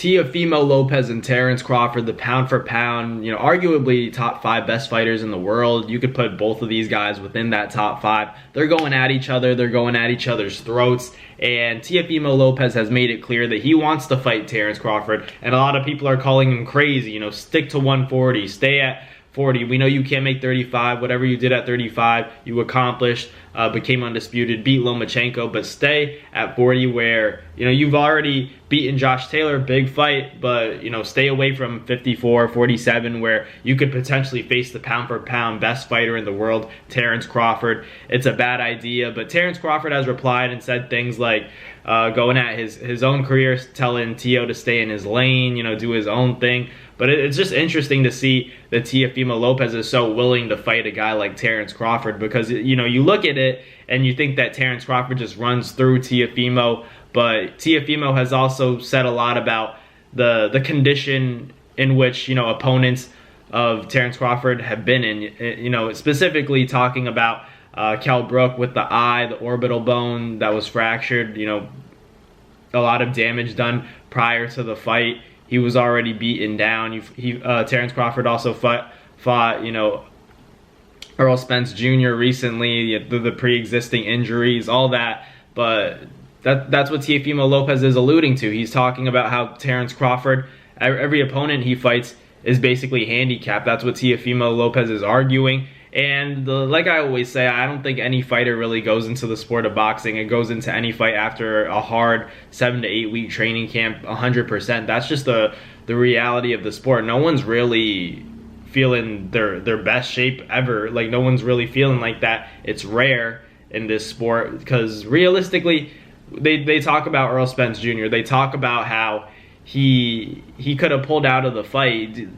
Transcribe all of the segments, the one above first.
Teofimo, Lopez, and Terence Crawford, the pound for pound, arguably top 5 best fighters in the world. You could put both of these guys within that top 5. They're going at each other. They're going at each other's throats. And Teofimo Lopez has made it clear that he wants to fight Terence Crawford. And a lot of people are calling him crazy. Stick to 140. Stay at 40. We know you can't make 35. Whatever you did at 35, you accomplished, became undisputed, beat Lomachenko, but stay at 40 where, you've already beaten Josh Taylor, big fight, but, stay away from 54, 47 where you could potentially face the pound for pound best fighter in the world, Terence Crawford. It's a bad idea, but Terence Crawford has replied and said things like going at his own career, telling Teo to stay in his lane, do his own thing. But it's just interesting to see that Teofimo Lopez is so willing to fight a guy like Terence Crawford because, you look at it and you think that Terence Crawford just runs through Teofimo, but Teofimo has also said a lot about the condition in which, opponents of Terence Crawford have been in, specifically talking about Kell Brook with the eye, the orbital bone that was fractured, a lot of damage done prior to the fight. He was already beaten down. Terence Crawford also fought Earl Spence Jr. recently, the pre-existing injuries, all that. But that's what Teofimo Lopez is alluding to. He's talking about how Terence Crawford, every opponent he fights, is basically handicapped. That's what Teofimo Lopez is arguing. And like I always say, I don't think any fighter really goes into the sport of boxing. It goes into any fight after a hard 7 to 8 week training camp 100%. That's just the reality of the sport. No one's really feeling their best shape ever. Like, no one's really feeling like that. It's rare in this sport because realistically, they talk about Earl Spence Jr. They talk about how he could have pulled out of the fight.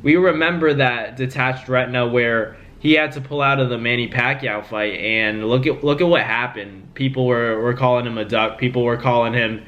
We remember that detached retina where he had to pull out of the Manny Pacquiao fight, and look at what happened. People were calling him a duck. People were calling him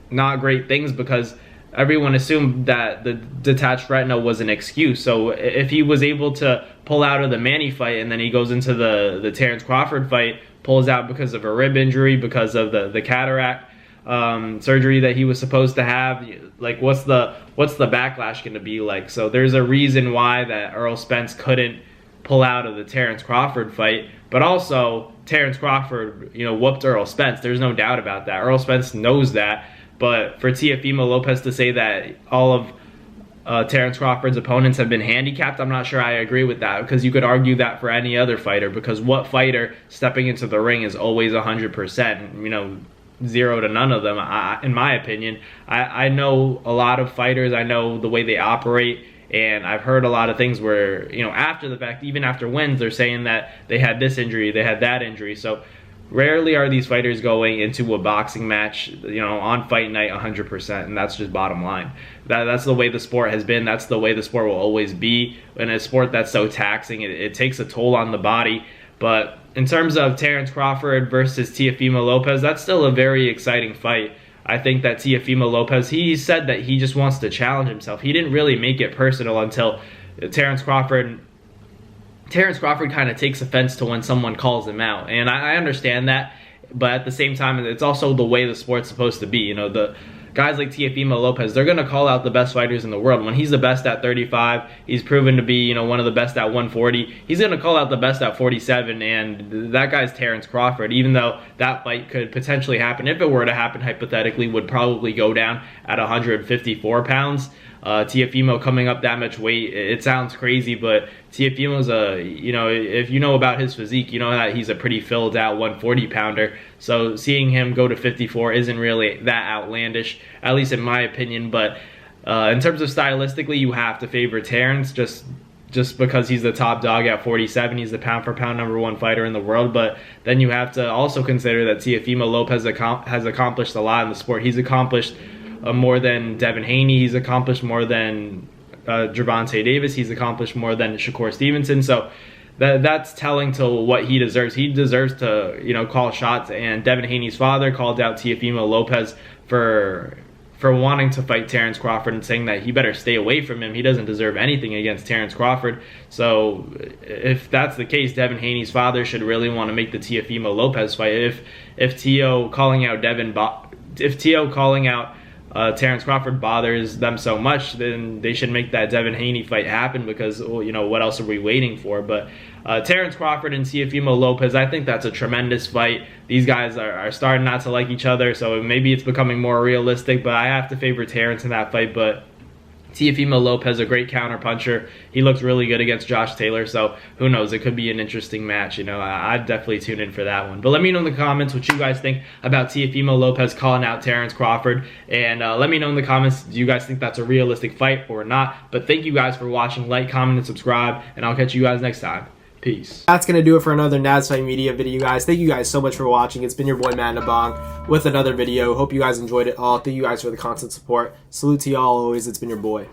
not great things because everyone assumed that the detached retina was an excuse. So if he was able to pull out of the Manny fight and then he goes into the Terence Crawford fight, pulls out because of a rib injury, because of the cataract surgery that he was supposed to have, like what's the backlash going to be like? So there's a reason why that Earl Spence couldn't pull out of the Terence Crawford fight, but also Terence Crawford whooped Earl Spence. There's no doubt about that. Earl Spence knows that. But for Teofimo Lopez to say that all of Terence Crawford's opponents have been handicapped, I'm not sure I agree with that, because you could argue that for any other fighter, because what fighter stepping into the ring is always 100%, 0 to none of them, in my opinion. I know a lot of fighters. I know the way they operate, and I've heard a lot of things where, after the fact, even after wins, they're saying that they had this injury, they had that injury. So rarely are these fighters going into a boxing match, on fight night 100%, and that's just bottom line. That's the way the sport has been. That's the way the sport will always be. In a sport that's so taxing, it takes a toll on the body. But in terms of Terence Crawford versus Teofimo Lopez, that's still a very exciting fight. I think that Teofimo Lopez, he said that he just wants to challenge himself. He didn't really make it personal until Terence Crawford kind of takes offense to when someone calls him out. And I understand that, but at the same time, it's also the way the sport's supposed to be. The guys like Teofimo Lopez, they're going to call out the best fighters in the world. When he's the best at 35, he's proven to be, one of the best at 140. He's going to call out the best at 47, and that guy's Terence Crawford, even though that fight could potentially happen. If it were to happen, hypothetically, would probably go down at 154 pounds. Teofimo coming up that much weight, it sounds crazy, but Teofimo's if you know about his physique, you know that he's a pretty filled out 140 pounder. So seeing him go to 54 isn't really that outlandish, at least in my opinion. But in terms of stylistically, you have to favor Terence just because he's the top dog at 47. He's the pound for pound #1 fighter in the world. But then you have to also consider that Teofimo Lopez has accomplished a lot in the sport. He's accomplished more than Devin Haney. He's accomplished more than Gervonta Davis. He's accomplished more than Shakur Stevenson. So that's telling to what he deserves. He deserves to call shots. And Devin Haney's father called out Teofimo Lopez for wanting to fight Terence Crawford and saying that he better stay away from him. He doesn't deserve anything against Terence Crawford. So if that's the case, Devin Haney's father should really want to make the Teofimo Lopez fight. If Teo calling out Devin if Teo calling out Terence Crawford bothers them so much, then they should make that Devin Haney fight happen, because, well, you know, what else are we waiting for? But Terence Crawford and Teofimo Lopez, I think that's a tremendous fight. These guys are starting not to like each other, so maybe it's becoming more realistic, but I have to favor Terence in that fight. But Teofimo Lopez, a great counter puncher. He looks really good against Josh Taylor, so who knows? It could be an interesting match. You know, I'd definitely tune in for that one. But let me know in the comments what you guys think about Teofimo Lopez calling out Terence Crawford, and let me know in the comments, do you guys think that's a realistic fight or not? But thank you guys for watching. Like, comment, and subscribe, and I'll catch you guys next time. Peace. That's going to do it for another Nads Fight Media video, guys. Thank you guys so much for watching. It's been your boy, Matt Nabong, with another video. Hope you guys enjoyed it all. Thank you guys for the constant support. Salute to y'all always. It's been your boy.